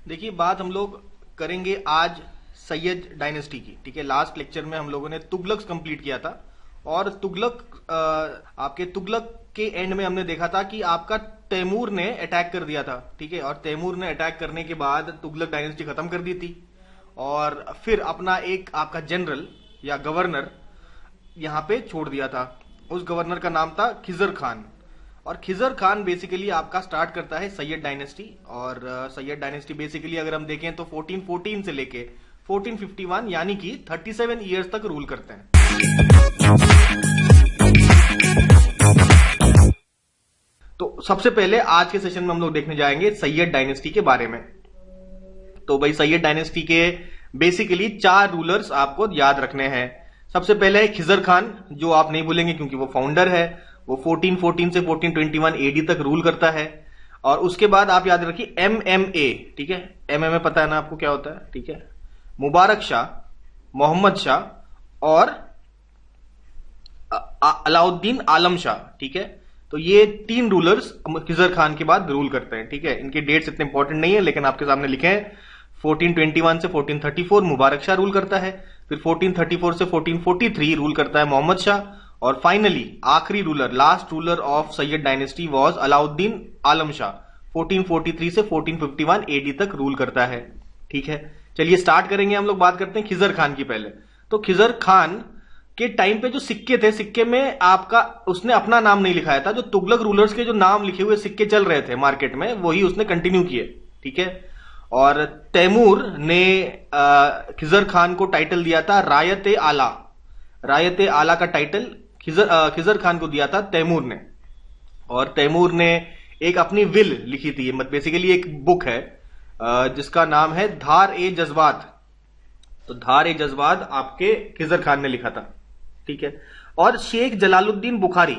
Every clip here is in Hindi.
देखिए, बात हम लोग करेंगे आज सैयद डायनेस्टी की। ठीक है, लास्ट लेक्चर में हम लोगों ने तुगलक कंप्लीट किया था और आपके तुगलक के एंड में हमने देखा था कि आपका तैमूर ने अटैक कर दिया था। ठीक है, और तैमूर ने अटैक करने के बाद तुगलक डायनेस्टी खत्म कर दी थी और फिर अपना एक आपका जनरल या गवर्नर यहाँ पे छोड़ दिया था। उस गवर्नर का नाम था खिजर खान। और खिजर खान बेसिकली आपका स्टार्ट करता है सैयद डायनेस्टी। और सैयद डायनेस्टी बेसिकली अगर हम देखें तो 1414 से लेके 1451 यानी कि 37 ईयर्स तक रूल करते हैं। तो सबसे पहले आज के सेशन में हम लोग देखने जाएंगे सैयद डायनेस्टी के बारे में। तो भाई, सैयद डायनेस्टी के बेसिकली 4 रूलर्स आपको याद रखने हैं। सबसे पहले है खिजर खान, जो आप नहीं भूलेंगे क्योंकि वो फाउंडर है। वो 1414 से 1421 एडी तक रूल करता है। और उसके बाद आप याद रखिए MMA। ठीक है, MMA पता है ना आपको क्या होता है? ठीक है, मुबारक शाह, मोहम्मद शाह और अलाउद्दीन आलम शाह। ठीक है, तो ये 3 रूलर्स खिजर खान के बाद रूल करते हैं। ठीक है, इनके डेट्स इतने इंपॉर्टेंट नहीं है लेकिन आपके सामने लिखे हैं। 1421 से 1434 मुबारक शाह रूल करता है। फिर 1434 से 1443 रूल करता है मोहम्मद शाह। और फाइनली आखिरी ruler, last ruler of Sayyid dynasty was Alauddin Alam Shah. 1443 से 1451 एडी तक रूल करता है। ठीक है, चलिए स्टार्ट करेंगे। हम लोग बात करते हैं खिजर खान की पहले। तो खिजर खान के टाइम पे जो सिक्के थे, सिक्के में आपका उसने अपना नाम नहीं लिखाया था। जो तुगलक रूलर्स के जो नाम लिखे हुए सिक्के चल रहे थे मार्केट में, वही उसने कंटिन्यू किए। ठीक है, और तैमूर ने खिजर खान को टाइटल दिया था रायत आला। रायत आला का टाइटल खिजर खान को दिया था तैमूर ने। और तैमूर ने एक अपनी विल लिखी थी, बेसिकली एक बुक है जिसका नाम है धार ए जज्बात। तो धार ए जज्बात आपके खिजर खान ने लिखा था। ठीक है, और शेख जलालुद्दीन बुखारी,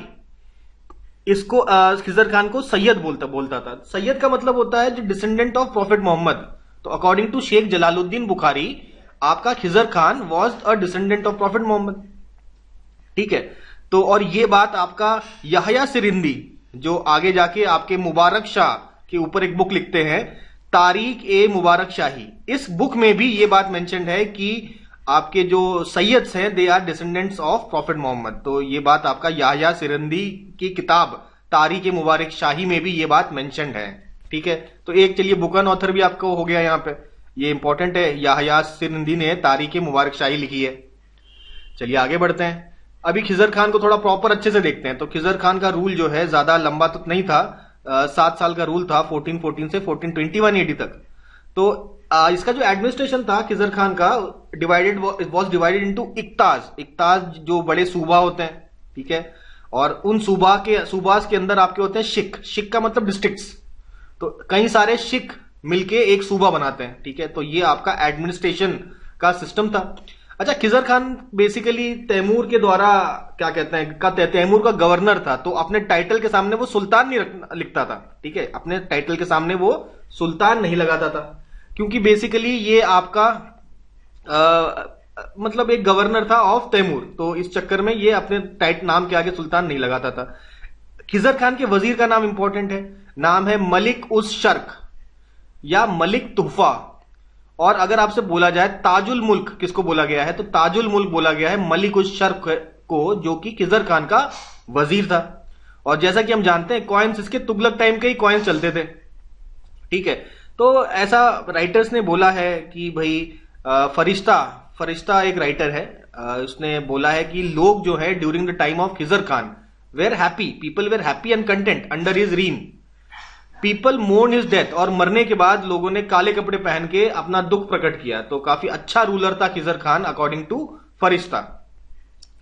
इसको खिजर खान को सैयद बोलता था। सैयद का मतलब होता है जो डिसेंडेंट ऑफ प्रॉफिट मोहम्मद। तो अकॉर्डिंग टू शेख जलालुद्दीन बुखारी, आपका Khizr Khan was a descendant of prophet Mohammed. ठीक है, तो और ये बात आपका यहया सिरिंदी, जो आगे जाके आपके मुबारक शाह के ऊपर एक बुक लिखते हैं, तारीख ए मुबारक शाही, इस बुक में भी ये बात मेंशन्ड है कि आपके जो सैयद्स हैं they are descendants of prophet Mohammed. तो ये बात आपका यहया सिरिंदी की किताब तारीख ए मुबारक शाही में भी ये बात मेंशन्ड है। ठीक है, तो एक चलिए बुकन ऑथर भी आपको हो गया यहाँ पे, ये इंपॉर्टेंट है। यहया सिरिंदी ने तारीख ए मुबारक शाही लिखी है। चलिए आगे बढ़ते हैं। अभी खिजर खान को थोड़ा प्रॉपर अच्छे से देखते हैं। तो खिजर खान का रूल जो है ज्यादा लंबा तो नहीं था, 7 साल का रूल था 1414 से 1421 एडी तक। तो इसका जो एडमिनिस्ट्रेशन था खिजर खान का वॉज डिवाइडेड इनटू इक्ताज, जो बड़े सूबा होते हैं। ठीक है, और उन सूबास के अंदर आपके होते हैं शिक का मतलब डिस्ट्रिक्ट्स। तो कई सारे शिक मिलके एक सूबा बनाते हैं। ठीक है, तो ये आपका एडमिनिस्ट्रेशन का सिस्टम था। अच्छा, खिजर खान बेसिकली तैमूर के द्वारा क्या कहते हैं तैमूर का गवर्नर था। तो अपने टाइटल के सामने वो सुल्तान नहीं लिखता था। ठीक है, अपने टाइटल के सामने वो सुल्तान नहीं लगाता था, क्योंकि बेसिकली ये आपका मतलब एक गवर्नर था ऑफ तैमूर। तो इस चक्कर में ये अपने नाम के आगे सुल्तान नहीं लगाता था। खिजर खान के वजीर का नाम इंपॉर्टेंट है, नाम है मलिक उस शर्क या मलिक तुहफा। और अगर आपसे बोला जाए ताजुल मुल्क किसको बोला गया है, तो ताजुल मुल्क बोला गया है मलिक उस शर्क को, जो कि खिजर खान का वजीर था। और जैसा कि हम जानते हैं कॉइन्स इसके तुगलक टाइम के ही कॉइन्स चलते थे। ठीक है, तो ऐसा राइटर्स ने बोला है कि भाई फरिश्ता एक राइटर है, उसने बोला है कि लोग जो है during the time of Khizr Khan people were happy and content under his reign. People mourn his death, और मरने के बाद लोगों ने काले कपड़े पहन के अपना दुख प्रकट किया। तो काफी अच्छा रूलर था खिजर खान अकॉर्डिंग टू फरिश्ता।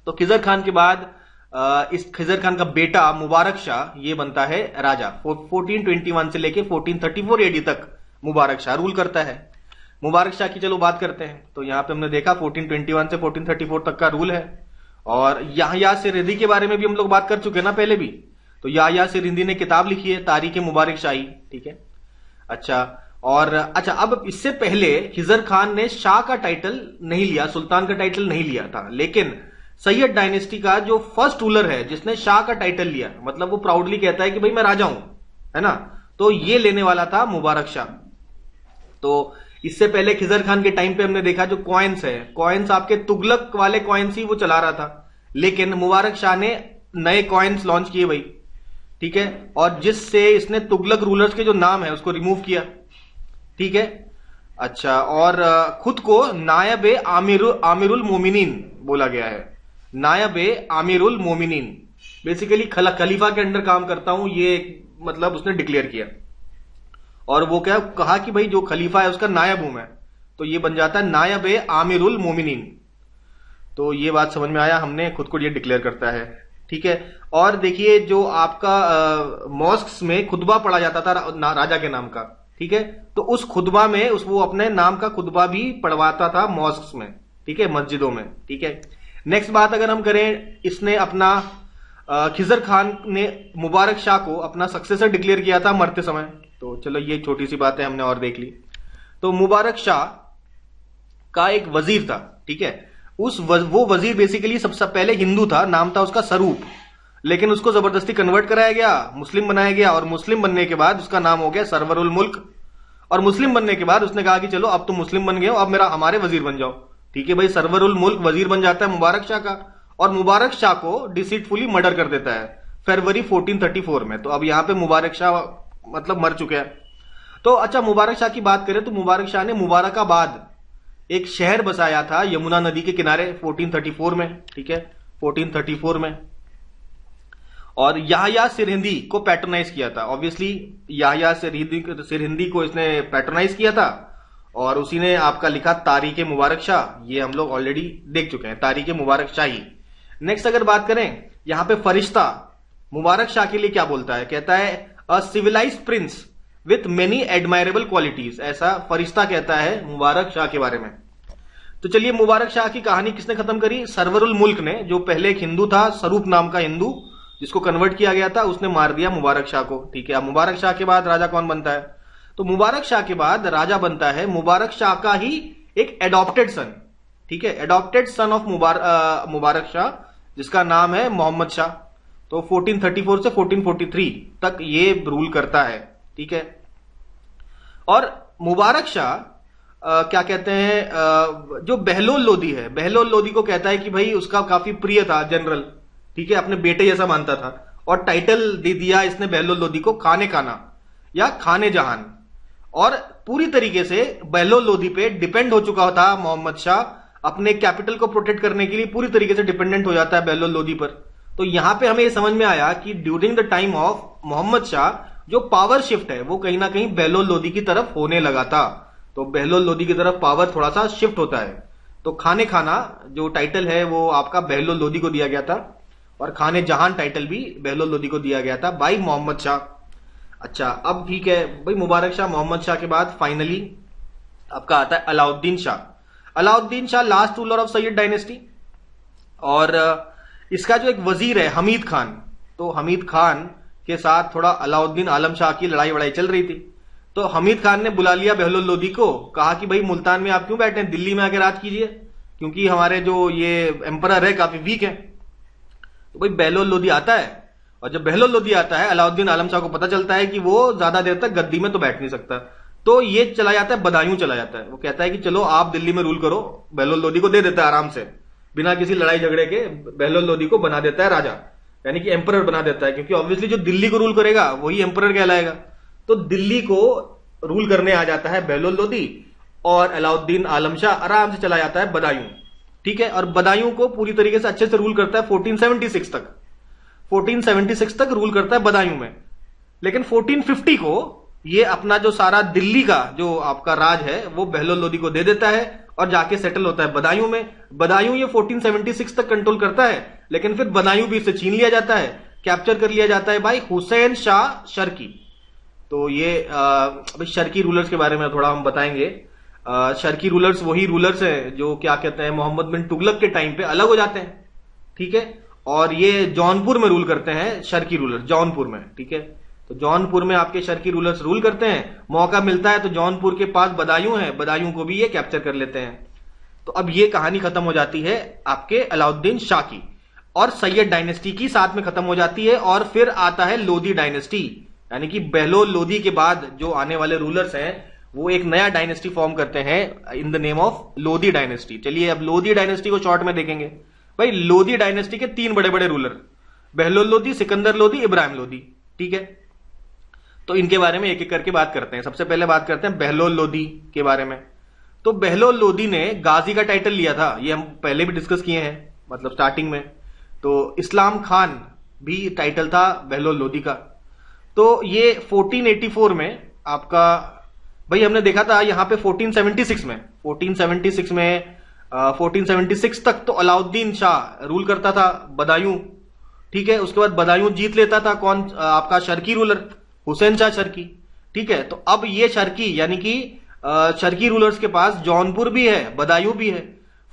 तो खिजर खान के बाद इस खिजर खान का बेटा मुबारक शाह ये बनता है राजा। 1421 से लेके 1434 एडी तक मुबारक शाह रूल करता है। मुबारक शाह की चलो बात करते हैं। तो यहां पे हमने देखा 1421 से 1434 तक का रूल है। और यहया सिरिंदी के बारे में भी हम लोग बात कर चुके हैं ना पहले भी। तो यहया सिरिंदी ने किताब लिखी है तारीख ए मुबारक शाही। ठीक है, अच्छा, और अच्छा, अब इससे पहले खिजर खान ने शाह का टाइटल नहीं लिया, सुल्तान का टाइटल नहीं लिया था। लेकिन सैयद डायनेस्टी का जो फर्स्ट रूलर है जिसने शाह का टाइटल लिया, मतलब वो प्राउडली कहता है कि भाई मैं राजा हूं, है ना, तो ये लेने वाला था मुबारक शाह। तो इससे पहले खिजर खान के टाइम पे हमने देखा जो कॉइन्स है, कॉइन्स आपके तुगलक वाले कॉइन्स ही वो चला रहा था, लेकिन मुबारक शाह ने नए कॉइन्स लॉन्च किए भाई, ठीक है, और जिससे इसने तुगलक रूलर्स के जो नाम है उसको रिमूव किया, ठीक है। अच्छा, और खुद को नायब आमिरुल मोमिनीन बोला गया है, नायब आमिरुल मोमिनीन, बेसिकली खलीफा के अंडर काम करता हूं, ये मतलब उसने डिक्लेयर किया। और वो क्या कहा कि भाई जो खलीफा है उसका नायब हूं मैं, तो ये बन जाता है नायब आमिरुल मोमिनीन। तो ये बात समझ में आया, हमने खुद को ये डिक्लेयर करता है, ठीक है। और देखिए जो आपका मॉस्क्स में खुतबा पढ़ा जाता था राजा के नाम का, ठीक है, तो उस खुतबा में वो अपने नाम का खुतबा भी पढ़वाता था मॉस्क्स में, ठीक है, मस्जिदों में, ठीक है। नेक्स्ट बात अगर हम करें, इसने अपना खिजर खान ने मुबारक शाह को अपना सक्सेसर डिक्लेयर किया था मरते समय। तो चलो ये छोटी सी बात है, हमने और देख ली। तो मुबारक शाह का एक वजीर था, ठीक है, वो वजीर बेसिकली सबसे पहले हिंदू था, नाम था उसका सरूप, लेकिन उसको जबरदस्ती कन्वर्ट कराया गया, मुस्लिम बनाया गया, और मुस्लिम बनने के बाद उसका नाम हो गया सरवरुल मुल्क। और मुस्लिम बनने के बाद उसने कहा कि चलो अब तुम मुस्लिम बन गए हो, अब हमारे वजीर बन जाओ, ठीक है भाई। सरवरुल मुल्क वजीर बन जाता है मुबारक शाह का, और मुबारक शाह को डिसीटफुली मर्डर कर देता है फरवरी 1434 में। तो अब यहां पे मुबारक शाह मतलब मर चुके हैं। तो अच्छा, मुबारक शाह की बात करें तो मुबारक शाह ने मुबारकाबाद एक शहर बसाया था यमुना नदी के किनारे 1434 में, ठीक है, 1434 में। और याहया सिरहिंदी को पैट्रोनाइज किया था, ऑब्वियसली याहया सिरहिंदी को इसने पैट्रोनाइज किया था, और उसी ने आपका लिखा तारीख मुबारक शाह, ये हम लोग ऑलरेडी देख चुके हैं, तारीख मुबारक शाही। नेक्स्ट अगर बात करें, यहां पे फरिश्ता मुबारक शाह के लिए क्या बोलता है, कहता है a civilized prince with many admirable qualities, ऐसा फरिश्ता कहता है मुबारक शाह के बारे में। तो चलिए, मुबारक शाह की कहानी किसने खत्म करी, सरवरुल मुल्क ने, जो पहले एक हिंदू था, सरूप नाम का हिंदू, जिसको कन्वर्ट किया गया था, उसने मार दिया मुबारक शाह को, ठीक है। अब मुबारक शाह के बाद राजा कौन बनता है, तो मुबारक शाह के बाद राजा बनता है मुबारक शाह का ही एक एडॉप्टेड सन, ठीक है, adopted son of Mubarak Shah, जिसका नाम है मोहम्मद शाह। तो 1434 से 1443 तक ये रूल करता है, ठीक है। और मुबारक शाह क्या कहते हैं, जो बहलोल लोदी है, बहलोल लोदी को कहता है कि भाई उसका काफी प्रिय था जनरल, ठीक है, अपने बेटे जैसा मानता था, और टाइटल दे दिया इसने बहलोल लोदी को खाने खाना या खाने जहान। और पूरी तरीके से बहलोल लोदी पे डिपेंड हो चुका था मोहम्मद शाह, अपने कैपिटल को प्रोटेक्ट करने के लिए पूरी तरीके से डिपेंडेंट हो जाता है बहलोल लोदी पर। तो यहां पे हमें यह समझ में आया कि during the time of Mohammed Shah जो पावर शिफ्ट है वो कहीं ना कहीं बहलोल लोदी की तरफ होने लगा था। तो बहलोल लोदी की तरफ पावर थोड़ा सा शिफ्ट होता है। तो खाने खाना जो टाइटल है वो आपका बहलोल लोदी को दिया गया था, और खाने जहान टाइटल भी बहलोल लोदी को दिया गया था बाई मोहम्मद शाह। अच्छा, अब ठीक है भाई, मुबारक शाह मोहम्मद शाह के बाद फाइनली आपका आता है Alauddin Shah. Alauddin Shah last ruler of Sayyid dynasty, और इसका जो एक वजीर है हमीद खान, तो हमीद खान के साथ थोड़ा अलाउद्दीन आलम शाह की लड़ाई वड़ाई चल रही थी। तो हमीद खान ने बुला लिया बहलोल लोदी को, कहा कि भाई मुल्तान में आप क्यों बैठे हैं, दिल्ली में आके राज कीजिए, क्योंकि हमारे जो ये एम्परर है काफी वीक है। तो भाई बहलोल लोदी आता है, और जब बहलोल लोदी आता है अलाउद्दीन आलम शाह को पता चलता है कि वो ज्यादा देर तक गद्दी में तो बैठ नहीं सकता, तो ये चला जाता है बदायूं चला जाता है। वो कहता है कि चलो आप दिल्ली में रूल करो, बहलोल लोदी को दे देता है आराम से, बिना किसी लड़ाई झगड़े के बहलोल लोदी को बना देता है राजा, यानी कि एम्परर बना देता है, क्योंकि ऑब्वियसली जो दिल्ली को रूल करेगा वही एम्परर कहलाएगा। तो दिल्ली को रूल करने आ जाता है बहलोल लोदी, और अलाउद्दीन आलम शाह आराम से चला जाता है बदायूं, ठीक है। और बदायूं को पूरी तरीके से अच्छे से रूल करता है 1476 तक, 1476 तक रूल करता है बदायूं में। लेकिन 1450 को ये अपना जो सारा दिल्ली का जो आपका राज है वो बहलोल लोदी को दे देता है, और जाके सेटल होता है बदायूं में। बदायूं ये 1476 तक कंट्रोल करता है, लेकिन फिर बदायूं भी इससे छीन लिया जाता है, कैप्चर कर लिया जाता है भाई हुसैन शाह शर्की। तो ये शर्की रूलर्स के बारे में थोड़ा हम बताएंगे। शर्की रूलर्स वही रूलर्स हैं जो क्या कहते हैं मोहम्मद बिन तुगलक के टाइम पे अलग हो जाते हैं, ठीक है, और ये जौनपुर में रूल करते हैं शर्की रूलर्स, जौनपुर में, ठीक है। तो जौनपुर में आपके शर्की रूलर्स रूल करते हैं, मौका मिलता है तो जौनपुर के पास बदायूं है, बदायूं को भी ये कैप्चर कर लेते हैं। तो अब ये कहानी खत्म हो जाती है आपके अलाउद्दीन शाह की, और सैयद डायनेस्टी की साथ में खत्म हो जाती है। और फिर आता है लोदी डायनेस्टी, यानी कि बहलोल लोदी के बाद जो आने वाले रूलर्स हैं वो एक नया डायनेस्टी फॉर्म करते हैं in the name of Lodhi dynasty. चलिए अब लोधी डायनेस्टी को शॉर्ट में देखेंगे। भाई लोधी डायनेस्टी के 3 बड़े बड़े रूलर, बहलोल लोधी, सिकंदर लोधी, इब्राहिम लोधी, ठीक है। तो इनके बारे में एक एक करके बात करते हैं। सबसे पहले बात करते हैं बहलोल लोधी के बारे में। तो बहलोल लोधी ने गाजी का टाइटल लिया था, ये हम पहले भी डिस्कस किए हैं, मतलब स्टार्टिंग में। तो इस्लाम खान भी टाइटल था बहलोल लोधी का। तो ये 1484 में आपका, भाई हमने देखा था यहां पे 1476 में 1476 तक तो अलाउद्दीन शाह रूल करता था, बदायूं, ठीक है। उसके बाद बदायूं जीत लेता था कौन, आपका शर्की रूलर हुसैन शाह शर्की, ठीक है। तो अब ये शर्की यानी कि शर्की रूलर्स के पास जौनपुर भी है, बदायूं भी है।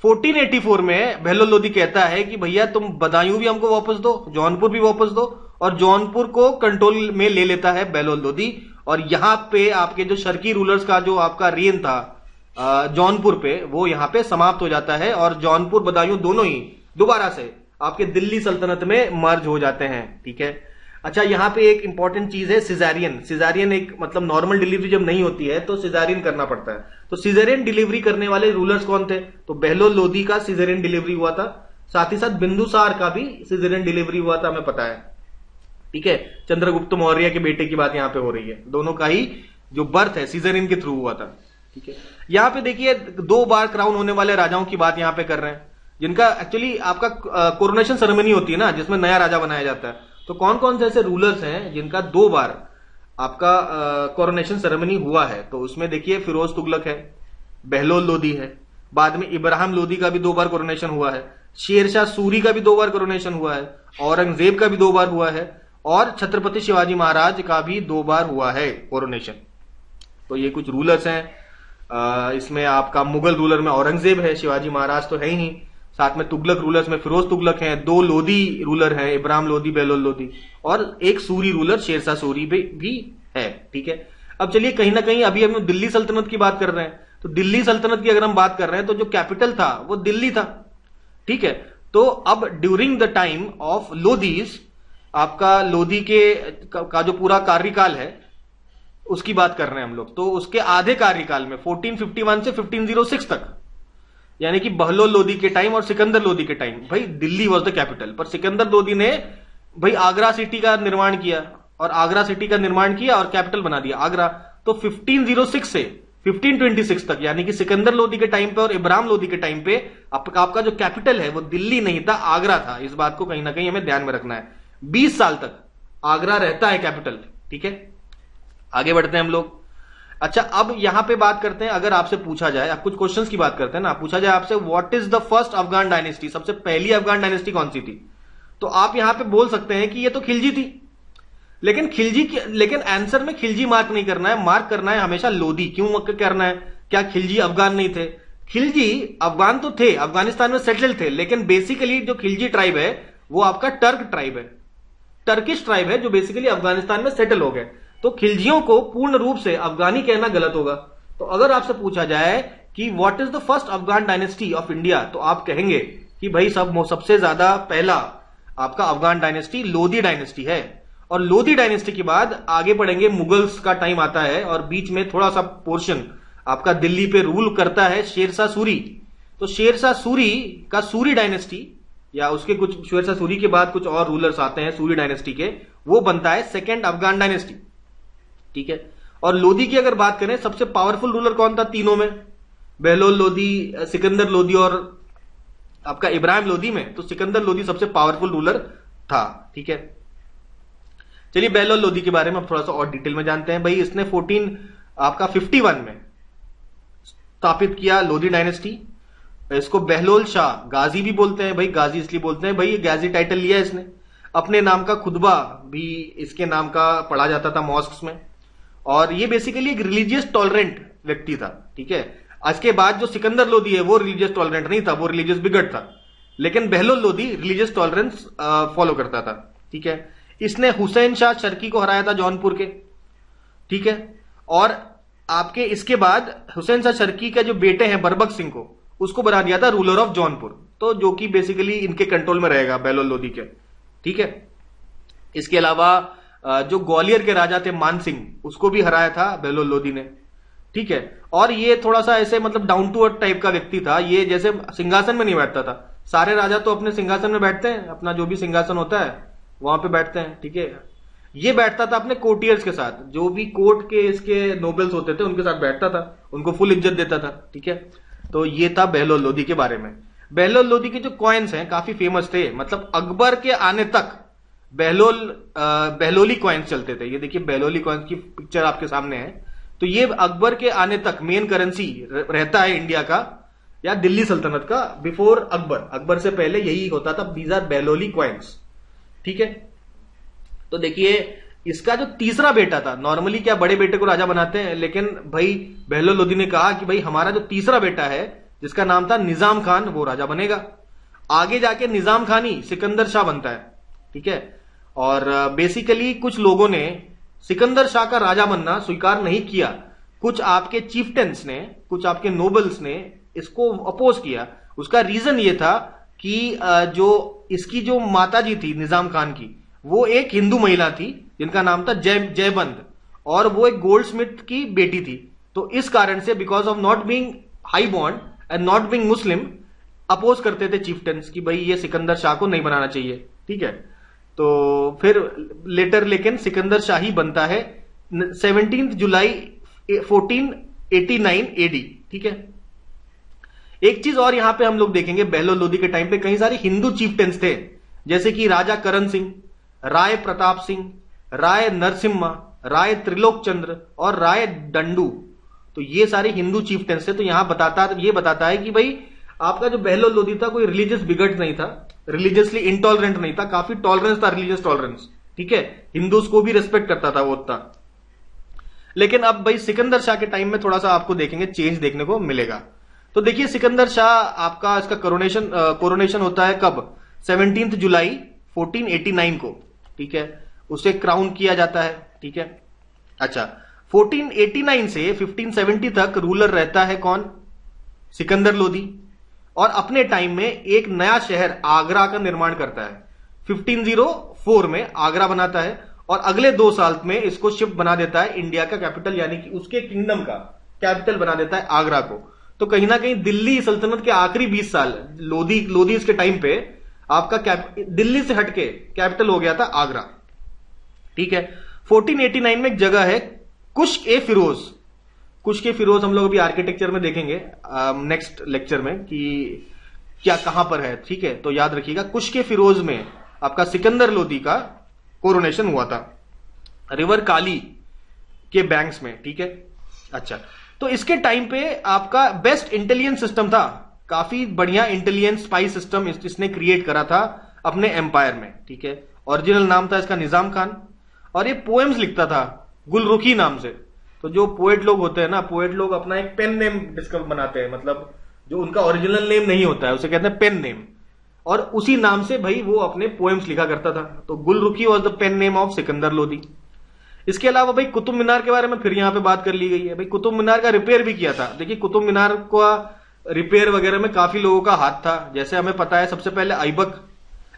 1484 में बहलोल लोधी कहता है कि भैया तुम बदायूं भी हमको वापस दो, जौनपुर भी वापस दो, और जौनपुर को कंट्रोल में ले लेता है बहलोल लोधी। और यहां पे आपके जो शर्की रूलर्स का जो आपका रेन था जौनपुर पे, वो यहां पे समाप्त हो जाता है और जौनपुर बदायूं दोनों ही दोबारा से आपके दिल्ली सल्तनत में मर्ज हो जाते हैं, ठीक है। अच्छा, यहां पे एक इंपॉर्टेंट चीज है सिजारियन। सिजारियन एक मतलब नॉर्मल डिलीवरी जब नहीं होती है तो सिजारियन करना पड़ता है। तो सिजेरियन डिलीवरी करने वाले रूलर्स कौन थे? तो बहलोल लोधी का सिजेरियन डिलीवरी हुआ था, साथ ही साथ बिंदुसार का भी सिजेरियन डिलीवरी हुआ था, हमें पता है, ठीक है। चंद्रगुप्त मौर्य के बेटे की बात यहां पे हो रही है, दोनों का ही जो बर्थ है सिजेरियन के थ्रू हुआ था, ठीक है। यहां पे देखिए 2 बार क्राउन होने वाले राजाओं की बात यहां पे कर रहे हैं, जिनका एक्चुअली आपका कोरोनेशन सेरेमनी होती है ना, जिसमें नया राजा बनाया जाता है। तो कौन कौन से ऐसे रूलर्स हैं जिनका 2 बार आपका कोरोनेशन सेरेमनी हुआ है? तो उसमें देखिए फिरोज तुगलक है, बहलोल लोधी है, बाद में इब्राहिम लोधी का भी 2 बार कोरोनेशन हुआ है, शेरशाह सूरी का भी 2 बार कोरोनेशन हुआ है, औरंगजेब का भी 2 बार हुआ है, और छत्रपति शिवाजी महाराज का भी 2 बार हुआ है कोरोनेशन। तो ये कुछ रूलर्स हैं। इसमें आपका मुगल रूलर में औरंगजेब है, शिवाजी महाराज तो है ही नहीं। साथ में तुगलक रूलर्स में फिरोज तुगलक हैं, 2 लोधी रूलर हैं, इब्राहिम लोधी, बहलोल लोधी, और एक सूरी रूलर शेरशाह सूरी भी है, ठीक है। अब चलिए कहीं ना कहीं अभी हम दिल्ली सल्तनत की बात कर रहे हैं, तो दिल्ली सल्तनत की अगर हम बात कर रहे हैं तो जो कैपिटल था वो दिल्ली था, ठीक है। तो अब during the time of Lodhi's, आपका लोधी का जो पूरा कार्यकाल है उसकी बात कर रहे हैं हम लोग। तो उसके आधे कार्यकाल में 1451 से 1506 तक, यानी कि बहलोल लोधी के टाइम और सिकंदर लोधी के टाइम, भाई दिल्ली वॉज द कैपिटल। पर सिकंदर लोधी ने भाई आगरा सिटी का निर्माण किया, और आगरा सिटी का निर्माण किया और कैपिटल बना दिया आगरा। तो 1506 से 1526 तक, यानी कि सिकंदर लोधी के टाइम पे और इब्राहिम लोधी के टाइम पे आपका जो कैपिटल है वो दिल्ली नहीं था, आगरा था। इस बात को कहीं ना कहीं हमें ध्यान में रखना है। 20 साल तक आगरा रहता है कैपिटल, ठीक है। आगे बढ़ते हैं हम लोग। अच्छा, अब यहां पे बात करते हैं, अगर आपसे पूछा जाए, आप कुछ क्वेश्चंस की बात करते हैं ना, पूछा जाए आपसे what is the first Afghan dynasty, सबसे पहली अफगान डायनेस्टी कौन सी थी? तो आप यहां पे बोल सकते हैं कि ये तो खिलजी थी, लेकिन आंसर में खिलजी मार्क नहीं करना है, मार्क करना है हमेशा लोधी। क्यों करना है? क्या खिलजी अफगान नहीं थे? खिलजी अफगान तो थे, अफगानिस्तान में सेटल थे, लेकिन बेसिकली जो खिलजी ट्राइब है वो आपका टर्क ट्राइब है, टर्किश ट्राइब है, जो बेसिकली अफगानिस्तान में सेटल हो गए। तो खिलजियों को पूर्ण रूप से अफगानी कहना गलत होगा। तो अगर आपसे पूछा जाए कि what is the first Afghan dynasty of India, तो आप कहेंगे कि भाई सबसे ज्यादा पहला आपका अफगान डायनेस्टी लोधी डायनेस्टी है। और लोधी डायनेस्टी के बाद आगे बढ़ेंगे, मुगल्स का टाइम आता है, और बीच में थोड़ा सा पोर्शन आपका दिल्ली पे रूल करता है शेरशाह सूरी। तो शेरशाह सूरी का सूरी डायनेस्टी, या उसके कुछ शेरशाह सूरी के बाद कुछ और रूलर्स आते हैं सूरी डायनेस्टी के, वो बनता है सेकेंड अफगान डायनेस्टी, ठीक है। और लोधी की अगर बात करें, सबसे पावरफुल रूलर कौन था तीनों में? बहलोल लोधी, सिकंदर लोधी और आपका इब्राहिम लोधी में तो सिकंदर लोधी सबसे पावरफुल रूलर था, ठीक है। चलिए बहलोल लोधी के बारे में थोड़ा सा और डिटेल में जानते हैं। भाई इसने 51 में स्थापित किया लोधी डायनेस्टी। इसको बहलोल शाह गाजी भी बोलते हैं, भाई गाजी इसलिए बोलते हैं, भाई गाजी टाइटल लिया इसने। अपने नाम का खुतबा भी इसके नाम का पढ़ा जाता था मॉस्क्स में, और ये बेसिकली एक रिलीजियस टॉलरेंट व्यक्ति था, ठीक है। इसके बाद जो सिकंदर लोधी है वो रिलीजियस टॉलरेंट नहीं था, वो रिलीजियस बिगट था, लेकिन Bahlol Lodhi religious tolerance follow करता था, ठीक है। इसने हुसैन शाह शर्की को हराया था जौनपुर के, ठीक है। और आपके इसके बाद हुसैन शाह शर्की का जो बेटे हैं बरबक सिंह को, उसको बना दिया था रूलर ऑफ जौनपुर, तो जो कि बेसिकली इनके कंट्रोल में रहेगा बहलोल लोधी के, ठीक है। इसके अलावा जो ग्वालियर के राजा थे मान सिंह, उसको भी हराया था बहलोल लोधी ने, ठीक है। और ये थोड़ा सा ऐसे मतलब डाउन टू अर्थ टाइप का व्यक्ति था, ये जैसे सिंहासन में नहीं बैठता था। सारे राजा तो अपने सिंहासन में बैठते हैं, अपना जो भी सिंहासन होता है वहां पे बैठते हैं, ठीक है। ये बैठता था अपने कोर्टियर्स के साथ, जो भी कोर्ट के इसके नोबल्स होते थे उनके साथ बैठता था, उनको फुल इज्जत देता था, ठीक है। तो ये था बहलोल लोदी के बारे में। बहलोल लोदी के जो कॉइन्स हैं काफी फेमस थे, मतलब अकबर के आने तक बहलोली कॉइन्स चलते थे। ये देखिए बहलोली कॉइन्स की पिक्चर आपके सामने है। तो ये अकबर के आने तक मेन करेंसी रहता है इंडिया का या दिल्ली सल्तनत का। बिफोर अकबर से पहले यही होता था, दीज आर बहलोली कॉइन्स, ठीक है। तो देखिए इसका जो तीसरा बेटा था, नॉर्मली क्या बड़े बेटे को राजा बनाते हैं, लेकिन भाई बहलोल लोदी ने कहा कि भाई हमारा जो तीसरा बेटा है जिसका नाम था निजाम खान, वो राजा बनेगा। आगे जाके निजाम खान ही सिकंदर शाह बनता है, ठीक है। और बेसिकली कुछ लोगों ने सिकंदर शाह का राजा बनना स्वीकार नहीं किया। कुछ आपके चीफटेंस ने, कुछ आपके नोबल्स ने इसको अपोज किया। उसका रीजन ये था कि जो इसकी जो माता जी थी निजाम खान की, वो एक हिंदू महिला थी जिनका नाम था जयबंद, और वो एक गोल्ड स्मिथ की बेटी थी। तो इस कारण से because of not being high born and not being Muslim, oppose करते थे चीफटेंस कि भाई ये सिकंदर शाह को नहीं बनाना चाहिए, ठीक है। तो फिर लेटर लेकिन सिकंदर शाह ही बनता है 17 जुलाई 1489 एडी, ठीक है। एक चीज और यहां पे हम लोग देखेंगे, बहलोल लोदी के टाइम पे कई सारे हिंदू चीफटेंस थे, जैसे कि राजा करण सिंह, राय प्रताप सिंह, राय नरसिम्हा, राय त्रिलोक चंद्र और राय डंडू। तो ये सारे हिंदू चीफटेंस थे। तो यहां ये बताता है कि भाई आपका जो बहलोल लोदी था कोई रिलीजियस बिगट नहीं था, रिलीजियसली इंटॉलरेंट नहीं था, काफी टॉलरेंस था, रिलीजियस टॉलरेंस, ठीक है। हिंदूज को भी रेस्पेक्ट करता था वो उतना। लेकिन अब भाई सिकंदर शाह के टाइम में थोड़ा सा आपको देखेंगे चेंज देखने को मिलेगा। तो देखिए सिकंदर शाह आपका इसका कोरोनेशन होता है कब? 17 जुलाई 1489 को, ठीक है। उसे क्राउन किया जाता है, ठीक है। अच्छा, 1489 से 1570 तक रूलर रहता है कौन? सिकंदर लोदी। और अपने टाइम में एक नया शहर आगरा का निर्माण करता है। 1504 में आगरा बनाता है और अगले 2 साल में इसको शिफ्ट बना देता है इंडिया का कैपिटल, यानी कि उसके किंगडम का कैपिटल बना देता है आगरा को। तो कहीं ना कहीं दिल्ली सल्तनत के आखिरी 20 साल लोदी के टाइम पे आपका दिल्ली से हटके कैपिटल हो गया था आगरा, ठीक है। 1489 में एक जगह है कुश्क ए फिरोज। कुश्क ए फिरोज हम लोग अभी आर्किटेक्चर में देखेंगे नेक्स्ट लेक्चर में कि क्या कहां पर है, ठीक है। तो याद रखिएगा कुश्क ए फिरोज में आपका सिकंदर लोदी का कोरोनेशन हुआ था, रिवर काली के बैंक्स में, ठीक है। अच्छा, तो इसके टाइम पे आपका बेस्ट इंटेलिजेंस सिस्टम था, काफी बढ़िया इंटेलिजेंस स्पाई सिस्टम इसने क्रिएट करा था अपने एम्पायर में, ठीक है। ओरिजिनल नाम था इसका निजाम खान, और ये पोएम्स लिखता था गुलरुखी नाम से। तो जो पोएट लोग होते हैं ना, पोएट लोग अपना एक पेन नेम डिस्कवर बनाते हैं, मतलब जो उनका ओरिजिनल नेम नहीं होता है उसे कहते हैं पेन नेम, और उसी नाम से भाई वो अपने पोएम्स लिखा करता था। तो Gulrukhi was the pen name of Sikandar Lodi. इसके अलावा भाई कुतुब मीनार के बारे में फिर यहां पे बात कर ली गई है। भाई कुतुब मीनार का रिपेयर भी किया था। देखिए कुतुब मीनार का रिपेयर वगैरह में काफी लोगों का हाथ था। जैसे हमें पता है सबसे पहले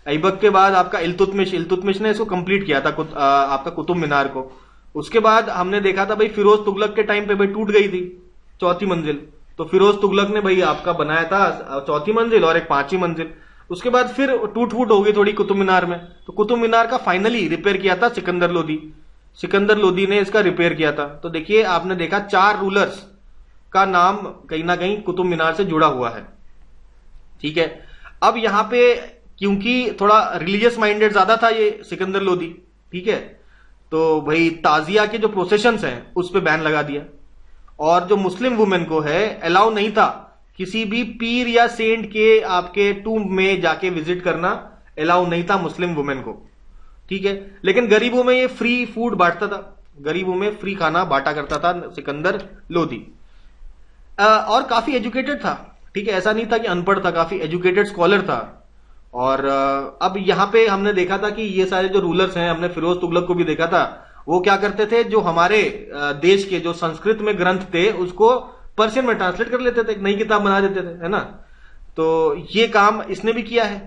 ऐबक के बाद आपका इल्तुतमिश ने इसको कंप्लीट किया था आपका कुतुब मीनार को। उसके बाद हमने देखा था भाई फिरोज तुगलक के टाइम पे भाई टूट गई थी 4थी मंजिल, तो फिरोज तुगलक ने भाई आपका बनाया था 4थी मंजिल और एक 5वीं मंजिल। उसके बाद फिर टूट फूट हो गई थोड़ी कुतुब मीनार में, तो कुतुब मीनार का फाइनली रिपेयर किया था सिकंदर लोदी ने इसका रिपेयर किया था। तो देखिए आपने देखा 4 रूलर्स का नाम कहीं ना कहीं कुतुब मीनार से जुड़ा हुआ है, ठीक है। अब यहां पे क्योंकि थोड़ा रिलीजियस माइंडेड ज्यादा था ये सिकंदर लोदी, ठीक है, तो भाई ताजिया के जो प्रोसेशंस हैं उस पे बैन लगा दिया, और जो मुस्लिम वुमेन को है अलाउ नहीं था किसी भी पीर या सेंट के आपके टूम्ब में जाके विजिट करना, अलाउ नहीं था मुस्लिम वुमेन को, ठीक है। लेकिन गरीबों में ये फ्री फूड बांटता था, गरीबों में फ्री खाना बांटा करता था सिकंदर लोदी। और काफी एजुकेटेड था, ठीक है, ऐसा नहीं था कि अनपढ़ था, काफी एजुकेटेड स्कॉलर था। और अब यहां पे हमने देखा था कि ये सारे जो रूलर्स हैं, हमने फिरोज तुगलक को भी देखा था, वो क्या करते थे, जो हमारे देश के जो संस्कृत में ग्रंथ थे उसको पर्शियन में ट्रांसलेट कर लेते थे, एक नई किताब बना देते थे, है ना। तो ये काम इसने भी किया है।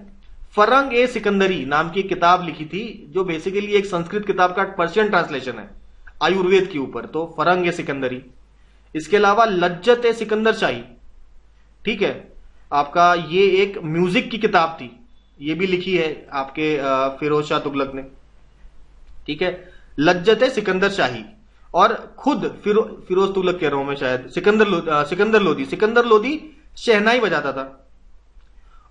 फरंग ए सिकंदरी नाम की किताब लिखी थी, जो बेसिकली एक संस्कृत किताब का पर्शियन ट्रांसलेशन है आयुर्वेद के ऊपर, तो फरंग ए सिकंदरी। इसके अलावा लज्जत ए सिकंदर शाही, ठीक है, आपका ये एक म्यूजिक की किताब थी, ये भी लिखी है आपके फिरोज शाह तुगलक ने, ठीक है, लज्जत ए सिकंदर शाही। और खुद फिरोज तुगलक कह रहा हूं मैं शायद, सिकंदर लोदी शहनाई बजाता था,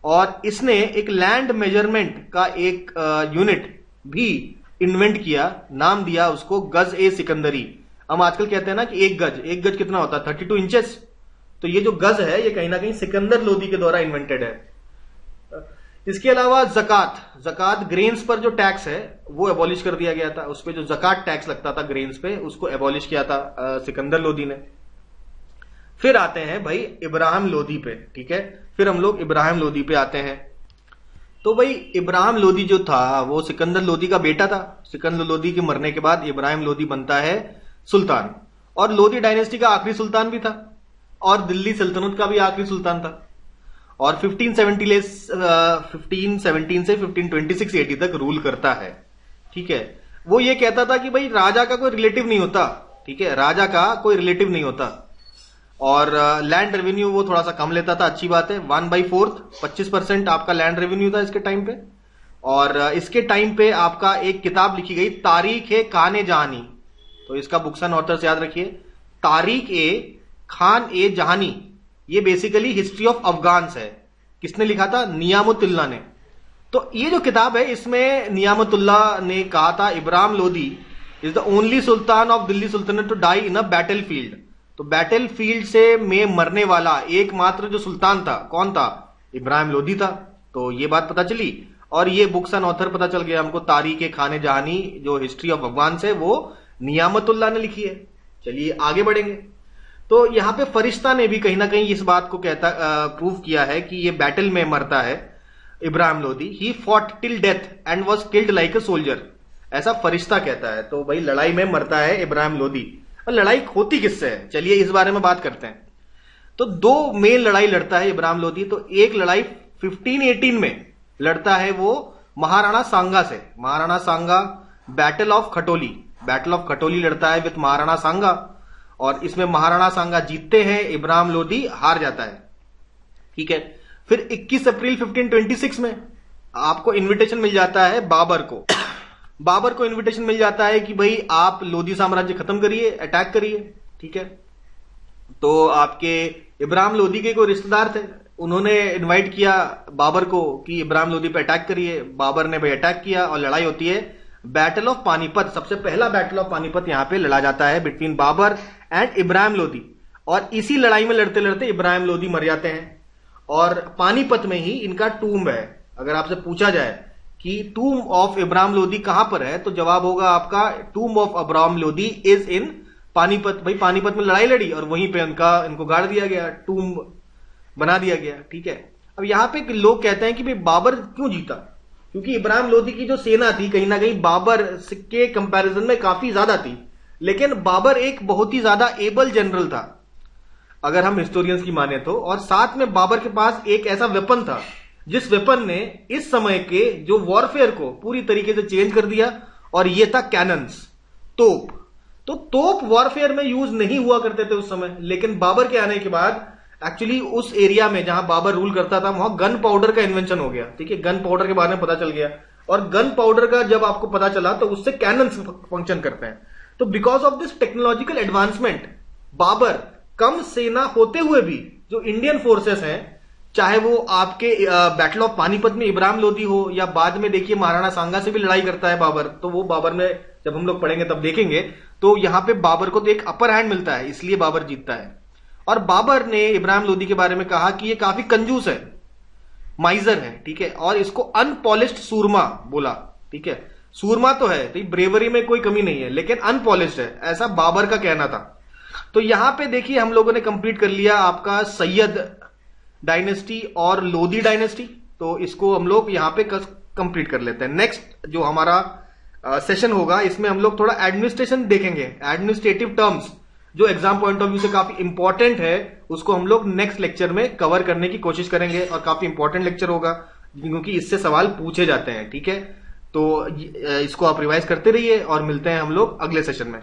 और इसने एक लैंड मेजरमेंट का एक यूनिट भी इन्वेंट किया, नाम दिया उसको गज ए सिकंदरी। हम आजकल कहते हैं ना कि एक गज कितना होता है, 32 इंचेस। तो ये जो गज है ये कहीं ना कहीं सिकंदर लोदी के द्वारा इन्वेंटेड है। इसके अलावा जकात ग्रेन्स पर जो टैक्स है वो एबॉलिश कर दिया गया था, उस पर जो जकात टैक्स लगता था ग्रेन्स पे, उसको एबॉलिश किया था सिकंदर लोदी ने। फिर आते हैं भाई इब्राहिम लोदी पे, ठीक है, फिर हम लोग इब्राहिम लोदी पे आते हैं। तो भाई इब्राहिम लोदी जो था वो सिकंदर लोदी का बेटा था। सिकंदर लोदी के मरने के बाद इब्राहिम लोदी बनता है सुल्तान, और लोदी डायनेस्टी का आखिरी सुल्तान भी था, और दिल्ली सल्तनत का भी आखिरी सुल्तान था, और 1517 से 1526 AD तक रूल करता है, ठीक है। वो ये कहता था कि भाई राजा का कोई रिलेटिव नहीं होता, ठीक है, राजा का कोई रिलेटिव नहीं होता, और लैंड रेवेन्यू वो थोड़ा सा कम लेता था, अच्छी बात है, 1/4 25% आपका लैंड रेवेन्यू था इसके टाइम पे। और इसके टाइम पे आपका एक किताब लिखी गई तारीख ए खान ए जहानी, तो इसका बुक्स एंड ऑथर्स याद रखिए, तारीख ए खान ए जहानी, ये बेसिकली हिस्ट्री ऑफ अफगान्स है। किसने लिखा था? नियामतुल्लाह ने। तो ये जो किताब है इसमें नियामतुल्लाह ने कहा था Ibrahim Lodi is the only sultan of Delhi sultanate to die in a battle field. तो बैटल फील्ड से में मरने वाला एकमात्र जो सुल्तान था, कौन था? इब्राहिम लोदी था। तो ये बात पता चली, और ये बुक्स एंड ऑथर पता चल गया हमको, तारीख ए खान ए जहानी जो हिस्ट्री ऑफ अफगान्स है वो नियामतुल्लाह ने लिखी है। चलिए आगे बढ़ेंगे। तो यहां पे फरिश्ता ने भी कहीं ना कहीं इस बात को प्रूव किया है कि ये बैटल में मरता है Ibrahim Lodi. He fought till death and was killed like a soldier, ऐसा फरिश्ता कहता है। तो भाई लड़ाई में मरता है इब्राहिम लोदी। और लड़ाई होती किससे है, चलिए इस बारे में बात करते हैं। तो 2 मेन लड़ाई लड़ता है इब्राहिम लोदी। तो एक लड़ाई 1518 में लड़ता है वो महाराणा सांगा से, महाराणा सांगा, बैटल ऑफ खटोली लड़ता है विद महाराणा सांगा, और इसमें महाराणा सांगा जीतते हैं, इब्राहिम लोदी हार जाता है, ठीक है। फिर 21 अप्रैल 1526 में आपको इनविटेशन मिल जाता है बाबर को इनविटेशन मिल जाता है कि भाई आप लोदी साम्राज्य खत्म करिए, अटैक करिए, ठीक है। तो आपके इब्राहिम लोदी के कोई रिश्तेदार थे, उन्होंने इनवाइट किया बाबर को कि इब्राहिम लोदी पे अटैक करिए। बाबर ने भाई अटैक किया और लड़ाई होती है बैटल ऑफ पानीपत। सबसे पहला बैटल ऑफ पानीपत यहां पे लड़ा जाता है बिटवीन बाबर एंड इब्राहिम लोदी, और इसी लड़ाई में लड़ते लड़ते इब्राहिम लोदी मर जाते हैं। और पानीपत में ही इनका टूम्ब है। अगर आपसे पूछा जाए कि टूम्ब ऑफ इब्राहिम लोदी कहां पर है, तो जवाब होगा आपका tomb of Ibrahim Lodi is in Panipat. भाई पानीपत में लड़ाई लड़ी और वहीं पे इनको गाड़ दिया गया, टूम्ब बना दिया गया, ठीक है। अब यहां पे लोग कहते हैं कि भाई बाबर क्यों जीता, क्योंकि इब्राहिम लोदी की जो सेना थी कहीं ना कहीं बाबर के कंपैरिजन में काफी ज्यादा थी, लेकिन बाबर एक बहुत ही ज्यादा एबल जनरल था अगर हम हिस्टोरियंस की माने तो। और साथ में बाबर के पास एक ऐसा वेपन था जिस वेपन ने इस समय के जो वॉरफेयर को पूरी तरीके से चेंज कर दिया, और यह था कैनन्स, तोप। तो तोप वॉरफेयर में यूज नहीं हुआ करते थे उस समय, लेकिन बाबर के आने के बाद एक्चुअली उस एरिया में जहां बाबर रूल करता था वहां गन पाउडर का इन्वेंशन हो गया, ठीक है। गन पाउडर के बारे में पता चल गया, और गन पाउडर का जब आपको पता चला तो उससे कैनन्स फंक्शन करते हैं। तो because of this technological advancement Babur कम सेना होते हुए भी जो इंडियन फोर्सेस हैं, चाहे वो आपके बैटल ऑफ पानीपत में इब्राहिम लोदी हो, या बाद में देखिए महाराणा सांगा से भी लड़ाई करता है बाबर, तो वो बाबर में जब हम लोग पढ़ेंगे तब देखेंगे। तो यहां पे बाबर को तो एक अपर हैंड मिलता है, इसलिए बाबर जीतता है। और बाबर ने इब्राहिम लोदी के बारे में कहा कि ये काफी कंजूस है, माइजर है, ठीक है, और इसको अनपॉलिश्ड सूरमा बोला, ठीक है। सूरमा तो है, तो ब्रेवरी में कोई कमी नहीं है, लेकिन अनपॉलिश्ड है, ऐसा बाबर का कहना था। तो यहां पे देखिए हम लोगों ने कंप्लीट कर लिया आपका सैयद डायनेस्टी और लोदी डायनेस्टी। तो इसको हम लोग यहां पे कंप्लीट कर लेते हैं। नेक्स्ट जो हमारा सेशन होगा इसमें हम लोग थोड़ा एडमिनिस्ट्रेशन देखेंगे, एडमिनिस्ट्रेटिव टर्म्स जो एग्जाम पॉइंट ऑफ व्यू से काफी इंपॉर्टेंट है, उसको हम लोग नेक्स्ट लेक्चर में कवर करने की कोशिश करेंगे, और काफी इंपॉर्टेंट लेक्चर होगा क्योंकि इससे सवाल पूछे जाते हैं, ठीक है। तो इसको आप रिवाइज करते रहिए और मिलते हैं हम लोग अगले सेशन में।